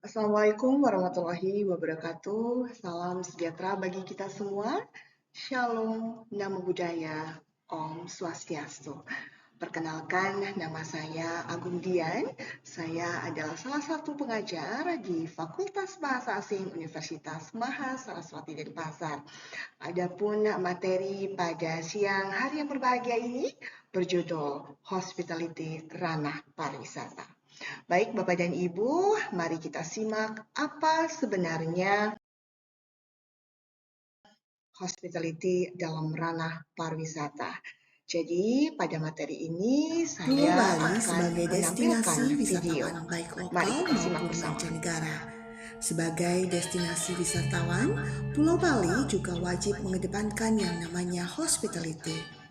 Assalamualaikum warahmatullahi wabarakatuh. Salam sejahtera bagi kita semua. Shalom, Namo Buddhaya, Om Swastiastu. Perkenalkan, nama saya Agung Dian. Saya adalah salah satu pengajar di Fakultas Bahasa Asing Universitas Mahasaraswati Denpasar. Adapun materi pada siang hari yang berbahagia ini berjudul Hospitality Ranah Pariwisata. Baik, Bapak dan Ibu, mari kita simak apa sebenarnya hospitality dalam ranah pariwisata. Jadi, pada materi ini Pulau saya Bali akan sebagai menampilkan destinasi video. wisatawan baik Mari lokal kita simak maupun bersama. mancanegara. Sebagai destinasi wisatawan, Pulau Bali juga wajib mengedepankan yang namanya hospitality.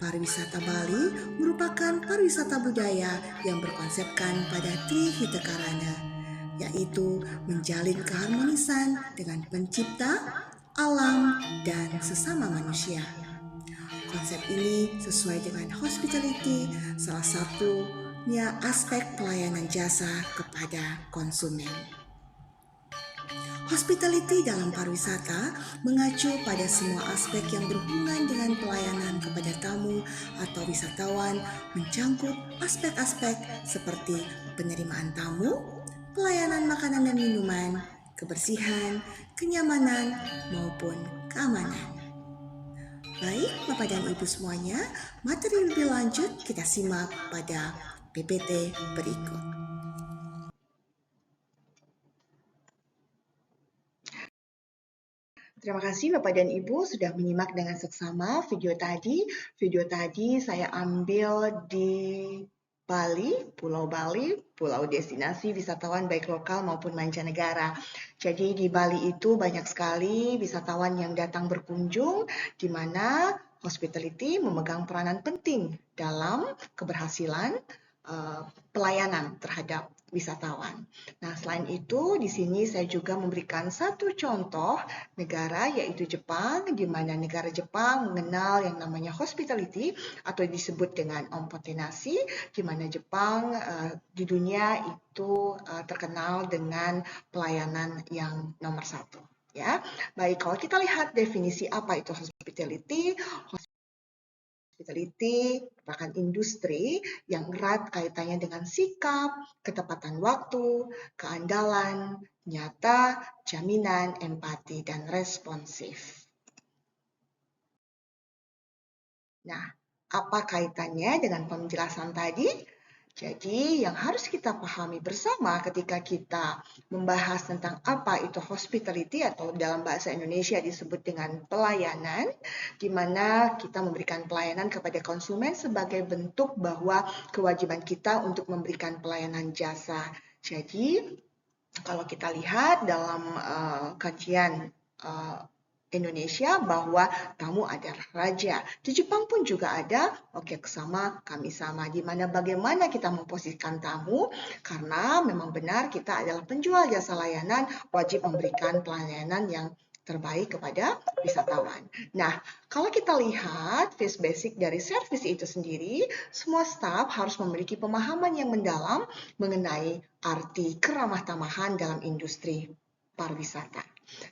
Pariwisata Bali merupakan pariwisata budaya yang berkonsepkan pada Trihita Karana, yaitu menjalin keharmonisan dengan pencipta, alam, dan sesama manusia. Konsep ini sesuai dengan hospitality, salah satunya aspek pelayanan jasa kepada konsumen. Hospitality dalam pariwisata mengacu pada semua aspek yang berhubungan dengan pelayanan kepada tamu atau wisatawan, mencangkup aspek-aspek seperti penerimaan tamu, pelayanan makanan dan minuman, kebersihan, kenyamanan, maupun keamanan. Baik, Bapak dan Ibu semuanya, materi lebih lanjut kita simak pada PPT berikut. Terima kasih Bapak dan Ibu sudah menyimak dengan seksama video tadi. Video tadi saya ambil di Bali, pulau destinasi wisatawan baik lokal maupun mancanegara. Jadi di Bali itu banyak sekali wisatawan yang datang berkunjung, di mana hospitality memegang peranan penting dalam keberhasilan pelayanan terhadap wisatawan. Nah, selain itu, di sini saya juga memberikan satu contoh negara, yaitu Jepang, di mana negara Jepang mengenal yang namanya hospitality atau disebut dengan ompotenasi, di mana Jepang di dunia itu terkenal dengan pelayanan yang nomor satu. Ya, baik. Kalau kita lihat definisi apa itu hospitality, hospitality merupakan industri yang erat kaitannya dengan sikap, ketepatan waktu, keandalan, nyata, jaminan, empati, dan responsif. Nah, apa kaitannya dengan penjelasan tadi? Jadi, yang harus kita pahami bersama ketika kita membahas tentang apa itu hospitality atau dalam bahasa Indonesia disebut dengan pelayanan, di mana kita memberikan pelayanan kepada konsumen sebagai bentuk bahwa kewajiban kita untuk memberikan pelayanan jasa. Jadi, kalau kita lihat dalam kajian Indonesia bahwa tamu adalah raja. Di Jepang pun juga ada, oke sama, kami sama. Di mana bagaimana kita memposisikan tamu, karena memang benar kita adalah penjual jasa layanan, wajib memberikan pelayanan yang terbaik kepada wisatawan. Nah, kalau kita lihat face basic dari service itu sendiri, semua staf harus memiliki pemahaman yang mendalam mengenai arti keramah tamahan dalam industri pariwisata.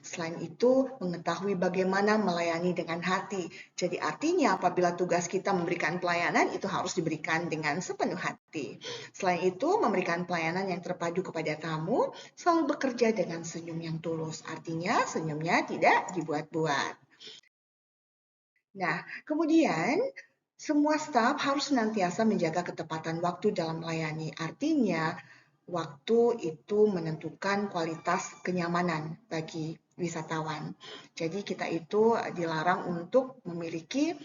Selain itu, mengetahui bagaimana melayani dengan hati. Jadi artinya apabila tugas kita memberikan pelayanan, itu harus diberikan dengan sepenuh hati. Selain itu, memberikan pelayanan yang terpadu kepada tamu, selalu bekerja dengan senyum yang tulus. Artinya senyumnya tidak dibuat-buat. Nah, kemudian semua staf harus senantiasa menjaga ketepatan waktu dalam melayani. Artinya, waktu itu menentukan kualitas kenyamanan bagi wisatawan. Jadi kita itu dilarang untuk memiliki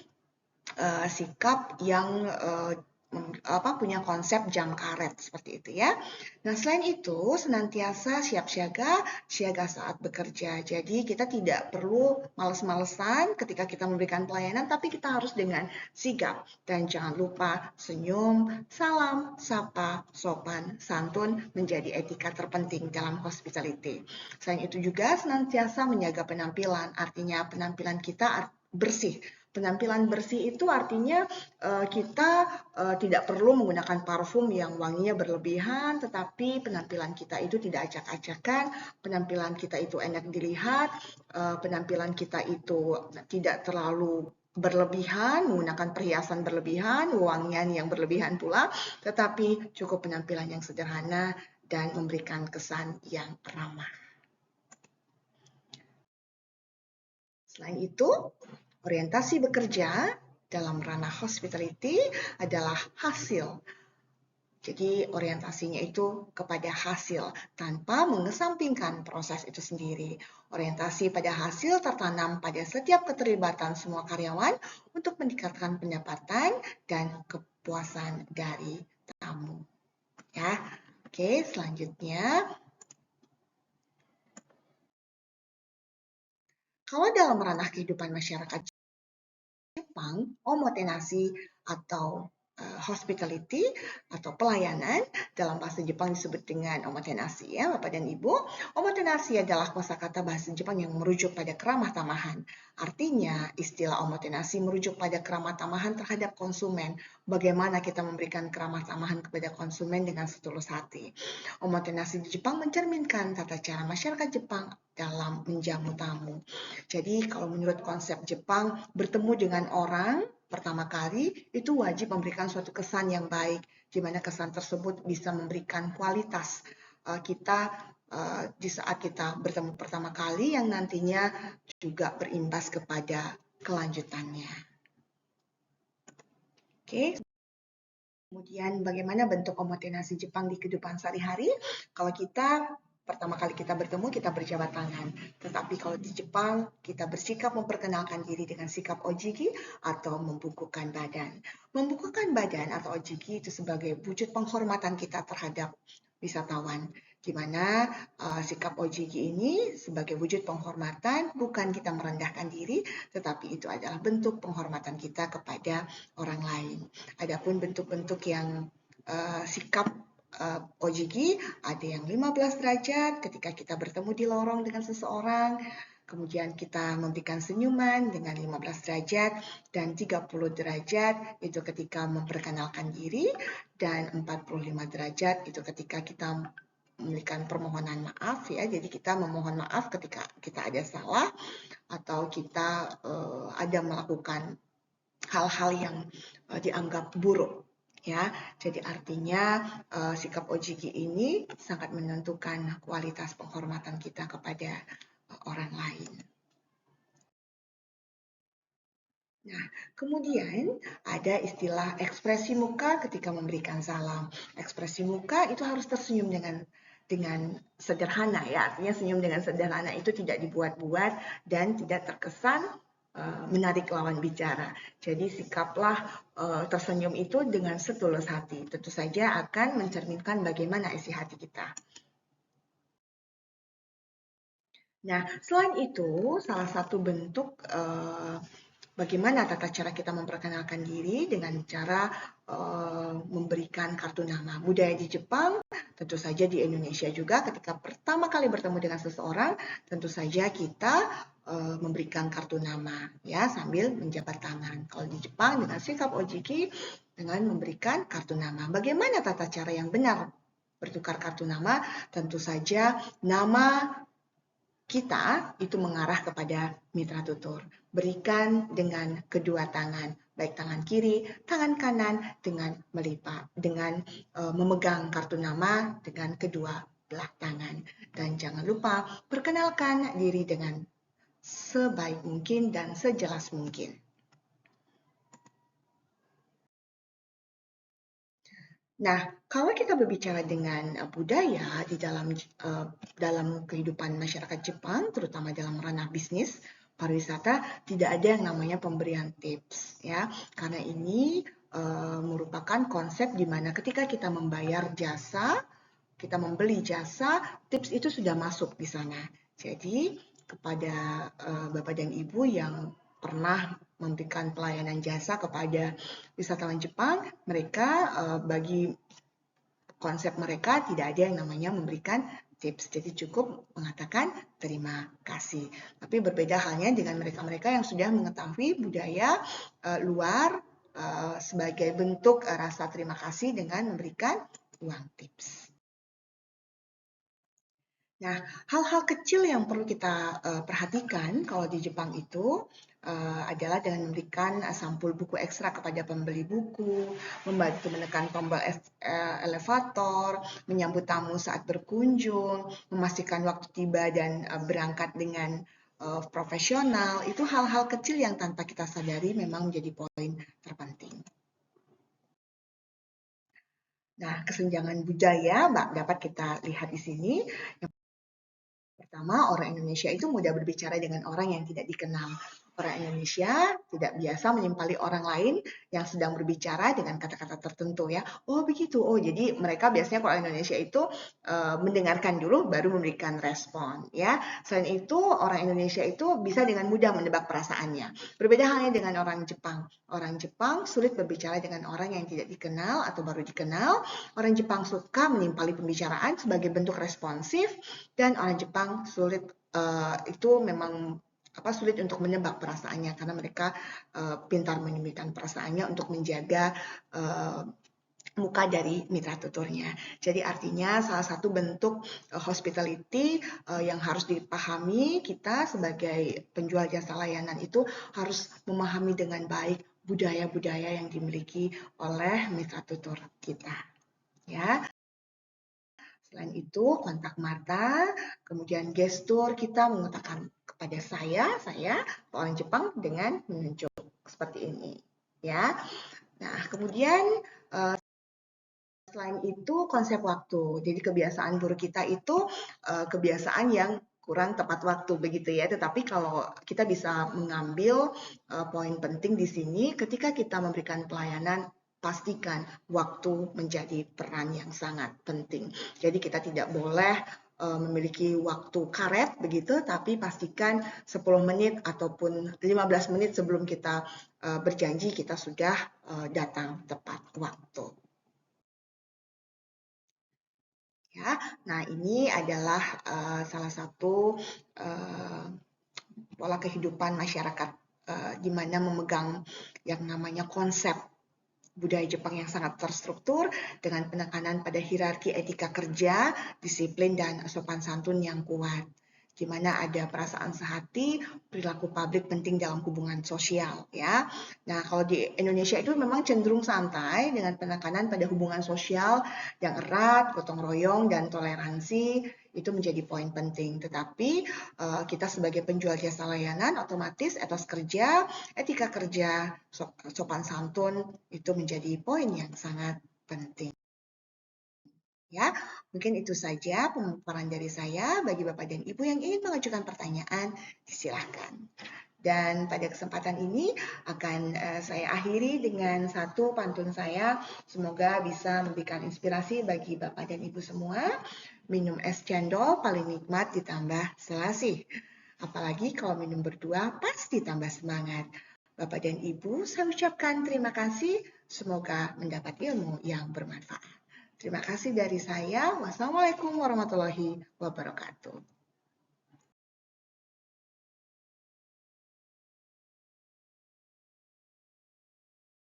sikap yang punya konsep jam karet seperti itu ya. Nah, selain itu senantiasa siap siaga, siaga saat bekerja. Jadi kita tidak perlu males-malesan ketika kita memberikan pelayanan, tapi kita harus dengan sigap dan jangan lupa senyum, salam, sapa, sopan, santun menjadi etika terpenting dalam hospitality. Selain itu juga senantiasa menjaga penampilan, artinya penampilan kita bersih. Penampilan bersih itu artinya kita tidak perlu menggunakan parfum yang wanginya berlebihan, tetapi penampilan kita itu tidak acak-acakan, penampilan kita itu enak dilihat, penampilan kita itu tidak terlalu berlebihan, menggunakan perhiasan berlebihan, wangian yang berlebihan pula, tetapi cukup penampilan yang sederhana dan memberikan kesan yang ramah. Selain itu, orientasi bekerja dalam ranah hospitality adalah hasil. Jadi orientasinya itu kepada hasil tanpa mengesampingkan proses itu sendiri. Orientasi pada hasil tertanam pada setiap keterlibatan semua karyawan untuk meningkatkan pendapatan dan kepuasan dari tamu. Ya, oke, selanjutnya. Kalau dalam ranah kehidupan masyarakat Jepang, omotenashi atau hospitality atau pelayanan dalam bahasa Jepang disebut dengan omotenashi ya Bapak dan Ibu. Omotenashi adalah kosakata bahasa Jepang yang merujuk pada keramah tamahan. Artinya istilah omotenashi merujuk pada keramah tamahan terhadap konsumen. Bagaimana kita memberikan keramah tamahan kepada konsumen dengan setulus hati. Omotenashi di Jepang mencerminkan tata cara masyarakat Jepang dalam menjamu tamu. Jadi kalau menurut konsep Jepang, bertemu dengan orang pertama kali itu wajib memberikan suatu kesan yang baik, di mana kesan tersebut bisa memberikan kualitas kita di saat kita bertemu pertama kali yang nantinya juga berimbas kepada kelanjutannya. Oke. Kemudian bagaimana bentuk omotenashi Jepang di kehidupan sehari-hari? Kalau kita pertama kali kita bertemu, kita berjabat tangan. Tetapi kalau di Jepang, kita bersikap memperkenalkan diri dengan sikap ojiki atau membungkukkan badan. Membungkukkan badan atau ojiki itu sebagai wujud penghormatan kita terhadap wisatawan. Di mana sikap ojiki ini sebagai wujud penghormatan bukan kita merendahkan diri, tetapi itu adalah bentuk penghormatan kita kepada orang lain. Adapun bentuk-bentuk yang sikap ojiki ada yang 15 derajat ketika kita bertemu di lorong dengan seseorang, kemudian kita memberikan senyuman dengan 15 derajat dan 30 derajat itu ketika memperkenalkan diri dan 45 derajat itu ketika kita memberikan permohonan maaf ya. Jadi kita memohon maaf ketika kita ada salah atau kita ada melakukan hal-hal yang dianggap buruk. Ya, jadi artinya sikap ojiki ini sangat menentukan kualitas penghormatan kita kepada orang lain. Nah, kemudian ada istilah ekspresi muka ketika memberikan salam. Ekspresi muka itu harus tersenyum dengan sederhana ya, artinya senyum dengan sederhana itu tidak dibuat-buat dan tidak terkesan menarik lawan bicara. Jadi sikaplah tersenyum itu dengan setulus hati. Tentu saja akan mencerminkan bagaimana isi hati kita. Nah, selain itu, salah satu bentuk bagaimana tata cara kita memperkenalkan diri dengan cara memberikan kartu nama. Budaya di Jepang, tentu saja di Indonesia juga ketika pertama kali bertemu dengan seseorang, tentu saja kita memberikan kartu nama ya sambil menjabat tangan. Kalau di Jepang dengan sikap ojiki dengan memberikan kartu nama. Bagaimana tata cara yang benar bertukar kartu nama? Tentu saja nama kita itu mengarah kepada mitra tutur. Berikan dengan kedua tangan, baik tangan kiri, tangan kanan dengan melipat, dengan memegang kartu nama dengan kedua belah tangan. Dan jangan lupa perkenalkan diri dengan sebaik mungkin dan sejelas mungkin. Nah, kalau kita berbicara dengan budaya di dalam kehidupan masyarakat Jepang, terutama dalam ranah bisnis pariwisata, tidak ada yang namanya pemberian tips, ya. Karena ini merupakan konsep di mana ketika kita membayar jasa, kita membeli jasa, tips itu sudah masuk di sana. Jadi kepada Bapak dan Ibu yang pernah memberikan pelayanan jasa kepada wisatawan Jepang, mereka bagi konsep mereka tidak ada yang namanya memberikan tips. Jadi cukup mengatakan terima kasih. Tapi berbeda halnya dengan mereka-mereka yang sudah mengetahui budaya luar sebagai bentuk rasa terima kasih dengan memberikan uang tips. Nah, hal-hal kecil yang perlu kita perhatikan kalau di Jepang itu adalah dengan memberikan sampul buku ekstra kepada pembeli buku, membantu menekan tombol elevator, menyambut tamu saat berkunjung, memastikan waktu tiba dan berangkat dengan profesional. Itu hal-hal kecil yang tanpa kita sadari memang menjadi poin terpenting. Nah, kesenjangan budaya dapat kita lihat di sini. Pertama, orang Indonesia itu mudah berbicara dengan orang yang tidak dikenal. Orang Indonesia tidak biasa menimpali orang lain yang sedang berbicara dengan kata-kata tertentu ya. Oh begitu, oh jadi mereka biasanya kalau Indonesia itu mendengarkan dulu baru memberikan respon ya. Selain itu orang Indonesia itu bisa dengan mudah menebak perasaannya. Berbeda halnya dengan orang Jepang. Orang Jepang sulit berbicara dengan orang yang tidak dikenal atau baru dikenal. Orang Jepang suka menimpali pembicaraan sebagai bentuk responsif dan orang Jepang sulit itu memang sulit untuk menebak perasaannya karena mereka pintar menyembunyikan perasaannya untuk menjaga muka dari mitra tuturnya. Jadi artinya salah satu bentuk hospitality yang harus dipahami kita sebagai penjual jasa layanan itu harus memahami dengan baik budaya-budaya yang dimiliki oleh mitra tutur kita. Ya. Selain itu, kontak mata, kemudian gestur kita mengatakan kepada saya orang Jepang dengan menunjuk seperti ini, ya. Nah, kemudian selain itu konsep waktu. Jadi kebiasaan buruk kita itu kebiasaan yang kurang tepat waktu begitu ya. Tetapi kalau kita bisa mengambil poin penting di sini ketika kita memberikan pelayanan pastikan waktu menjadi peran yang sangat penting. Jadi kita tidak boleh memiliki waktu karet begitu, tapi pastikan 10 menit ataupun 15 menit sebelum kita berjanji kita sudah datang tepat waktu. Ya, nah ini adalah salah satu pola kehidupan masyarakat di mana memegang yang namanya konsep budaya Jepang yang sangat terstruktur dengan penekanan pada hierarki etika kerja, disiplin dan sopan santun yang kuat. Di mana ada perasaan sehati, perilaku publik penting dalam hubungan sosial ya. Nah, kalau di Indonesia itu memang cenderung santai dengan penekanan pada hubungan sosial yang erat, gotong royong dan toleransi itu menjadi poin penting. Tetapi kita sebagai penjual jasa layanan otomatis etos kerja, etika kerja, sopan santun itu menjadi poin yang sangat penting. Ya, mungkin itu saja pemaparan dari saya. Bagi Bapak dan Ibu yang ingin mengajukan pertanyaan, silakan. Dan pada kesempatan ini akan saya akhiri dengan satu pantun saya. Semoga bisa memberikan inspirasi bagi Bapak dan Ibu semua. Minum es cendol paling nikmat ditambah selasih. Apalagi kalau minum berdua pasti tambah semangat. Bapak dan Ibu, saya ucapkan terima kasih. Semoga mendapat ilmu yang bermanfaat. Terima kasih dari saya. Wassalamualaikum warahmatullahi wabarakatuh.